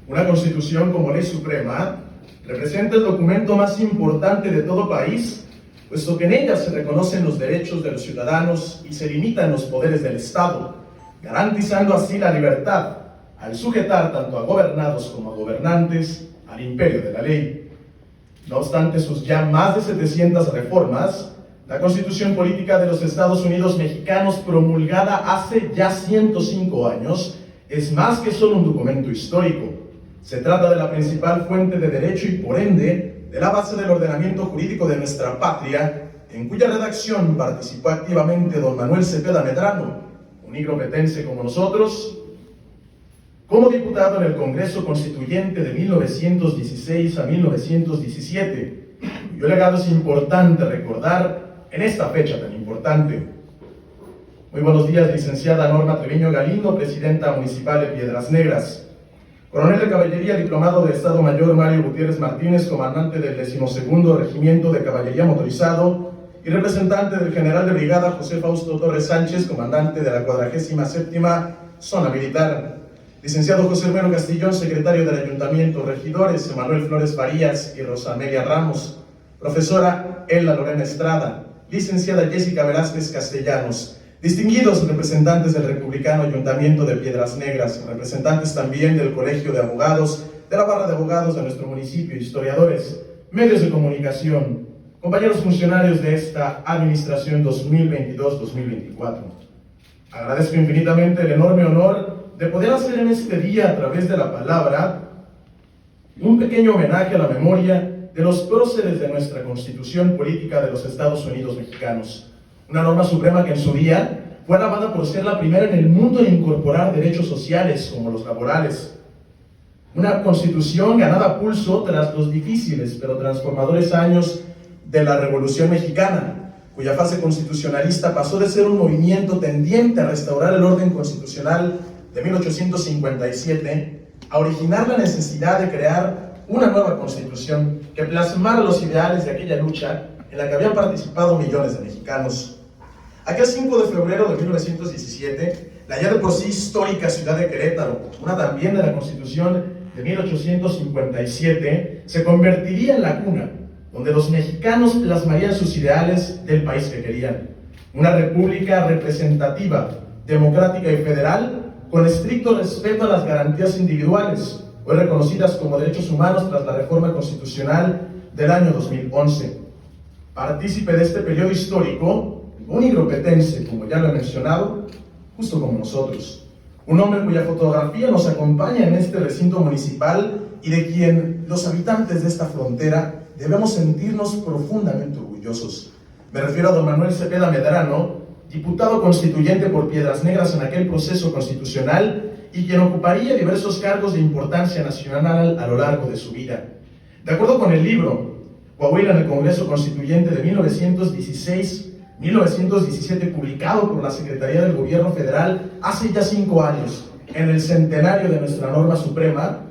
Una Constitución como ley suprema representa el documento más importante de todo país, puesto que en ella se reconocen los derechos de los ciudadanos y se limitan los poderes del Estado, garantizando así la libertad al sujetar tanto a gobernados como a gobernantes al imperio de la ley. No obstante sus ya más de 700 reformas, la Constitución Política de los Estados Unidos Mexicanos, promulgada hace ya 105 años, es más que solo un documento histórico. Se trata de la principal fuente de derecho y, por ende, de la base del ordenamiento jurídico de nuestra patria, en cuya redacción participó activamente don Manuel Cepeda Medrano, un igropetense como nosotros, como diputado en el Congreso Constituyente de 1916 a 1917, cuyo legado es importante recordar en esta fecha tan importante. Muy buenos días, licenciada Norma Treviño Galindo, presidenta municipal de Piedras Negras. Coronel de Caballería, diplomado de Estado Mayor Mario Gutiérrez Martínez, comandante del 12º Regimiento de Caballería Motorizado, y representante del general de brigada José Fausto Torres Sánchez, comandante de la 47ª Zona Militar. Licenciado José Hermero Castillón, secretario del Ayuntamiento, regidores Emanuel Flores Farías y Rosa Amelia Ramos, profesora Ella Lorena Estrada, licenciada Jessica Velázquez Castellanos, distinguidos representantes del Republicano Ayuntamiento de Piedras Negras, representantes también del Colegio de Abogados, de la Barra de Abogados de nuestro municipio, historiadores, medios de comunicación, compañeros funcionarios de esta administración 2022-2024. Agradezco infinitamente el enorme honor de poder hacer en este día, a través de la palabra, un pequeño homenaje a la memoria de los próceres de nuestra Constitución Política de los Estados Unidos Mexicanos, una norma suprema que en su día fue alabada por ser la primera en el mundo en incorporar derechos sociales como los laborales. Una Constitución ganada a pulso tras los difíciles pero transformadores años de la Revolución Mexicana, cuya fase constitucionalista pasó de ser un movimiento tendiente a restaurar el orden constitucional de 1857 a originar la necesidad de crear una nueva Constitución que plasmara los ideales de aquella lucha en la que habían participado millones de mexicanos. Aquel 5 de febrero de 1917, la ya de por sí histórica ciudad de Querétaro, una también de la Constitución de 1857, se convertiría en la cuna donde los mexicanos plasmarían sus ideales del país que querían. Una república representativa, democrática y federal, con estricto respeto a las garantías individuales, hoy reconocidas como derechos humanos tras la reforma constitucional del año 2011. Partícipe de este periodo histórico, un igropetense, como ya lo he mencionado, justo como nosotros. Un hombre cuya fotografía nos acompaña en este recinto municipal y de quien los habitantes de esta frontera debemos sentirnos profundamente orgullosos. Me refiero a don Manuel Cepeda Medrano, diputado constituyente por Piedras Negras en aquel proceso constitucional y quien ocuparía diversos cargos de importancia nacional a lo largo de su vida. De acuerdo con el libro Coahuila en el Congreso Constituyente de 1916-1917, publicado por la Secretaría del Gobierno Federal hace ya 5 años, en el centenario de nuestra norma suprema,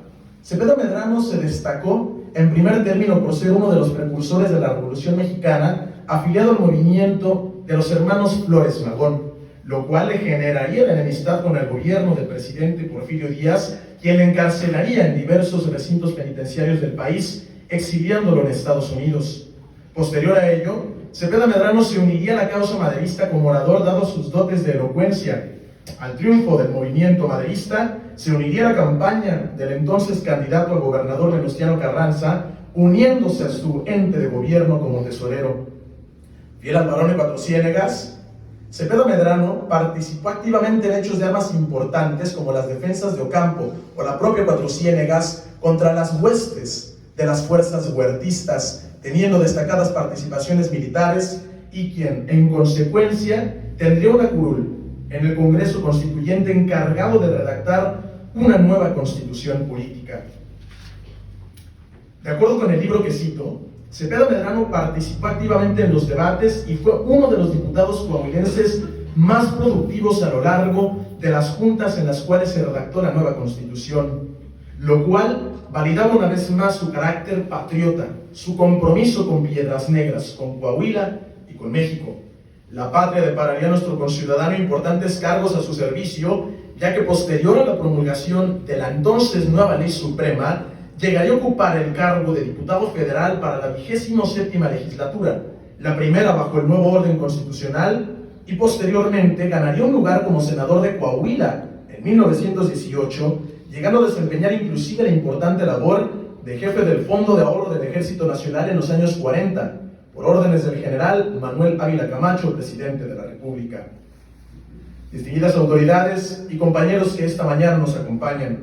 Cepeda Medrano se destacó en primer término por ser uno de los precursores de la Revolución Mexicana, afiliado al movimiento de los hermanos Flores Magón, lo cual le generaría la enemistad con el gobierno del presidente Porfirio Díaz, quien le encarcelaría en diversos recintos penitenciarios del país, exiliándolo en Estados Unidos. Posterior a ello, Cepeda Medrano se uniría a la causa maderista como orador, dado sus dotes de elocuencia. Al triunfo del movimiento maderista, se uniría a la campaña del entonces candidato a gobernador Venustiano Carranza, uniéndose a su ente de gobierno como tesorero. Fiel al barón de Cuatro Ciénegas, Cepeda Medrano participó activamente en hechos de armas importantes como las defensas de Ocampo o la propia Cuatro Ciénegas contra las huestes de las fuerzas huertistas, teniendo destacadas participaciones militares y quien, en consecuencia, tendría una curul en el Congreso Constituyente encargado de redactar una nueva Constitución política. De acuerdo con el libro que cito, Cepeda Medrano participó activamente en los debates y fue uno de los diputados coahuilenses más productivos a lo largo de las juntas en las cuales se redactó la nueva Constitución, lo cual validaba una vez más su carácter patriota, su compromiso con Piedras Negras, con Coahuila y con México. La patria depararía a nuestro conciudadano importantes cargos a su servicio ya que posterior a la promulgación de la entonces nueva Ley Suprema, llegaría a ocupar el cargo de diputado federal para la 27ª legislatura, la primera bajo el nuevo orden constitucional, y posteriormente ganaría un lugar como senador de Coahuila en 1918, llegando a desempeñar inclusive la importante labor de jefe del Fondo de Ahorro del Ejército Nacional en los años 40, por órdenes del general Manuel Ávila Camacho, presidente de la República. Distinguidas autoridades y compañeros que esta mañana nos acompañan,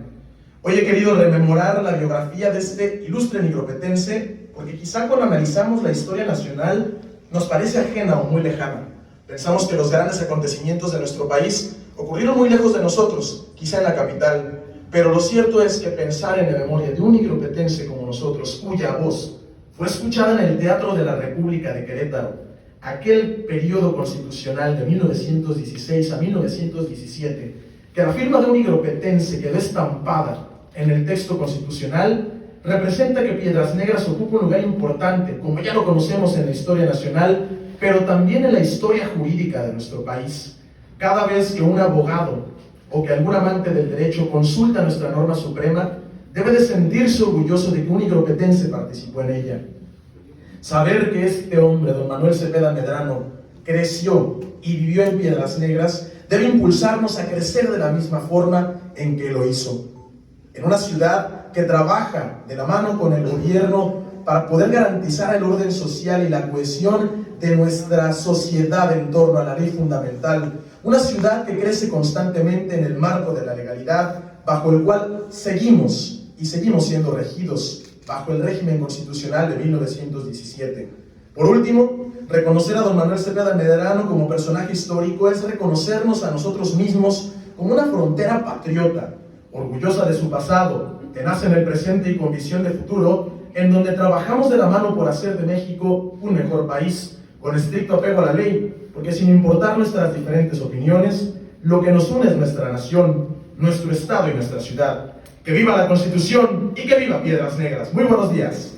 hoy he querido rememorar la biografía de este ilustre nigropetense, porque quizá cuando analizamos la historia nacional nos parece ajena o muy lejana. Pensamos que los grandes acontecimientos de nuestro país ocurrieron muy lejos de nosotros, quizá en la capital, pero lo cierto es que pensar en la memoria de un nigropetense como nosotros, cuya voz fue escuchada en el Teatro de la República de Querétaro, aquel periodo constitucional de 1916 a 1917, que la firma de un nigropetense quedó estampada en el texto constitucional, representa que Piedras Negras ocupa un lugar importante, como ya lo conocemos en la historia nacional, pero también en la historia jurídica de nuestro país. Cada vez que un abogado o que algún amante del derecho consulta nuestra norma suprema, debe de sentirse orgulloso de que un nigropetense participó en ella. Saber que este hombre, don Manuel Cepeda Medrano, creció y vivió en Piedras Negras, debe impulsarnos a crecer de la misma forma en que lo hizo. En una ciudad que trabaja de la mano con el gobierno para poder garantizar el orden social y la cohesión de nuestra sociedad en torno a la ley fundamental. Una ciudad que crece constantemente en el marco de la legalidad, bajo el cual seguimos siendo regidos bajo el régimen constitucional de 1917. Por último, reconocer a don Manuel Cepeda Medrano como personaje histórico es reconocernos a nosotros mismos como una frontera patriota, orgullosa de su pasado, tenaz en el presente y con visión de futuro, en donde trabajamos de la mano por hacer de México un mejor país, con estricto apego a la ley, porque sin importar nuestras diferentes opiniones, lo que nos une es nuestra nación, nuestro estado y nuestra ciudad. ¡Que viva la Constitución y que viva Piedras Negras! Muy buenos días.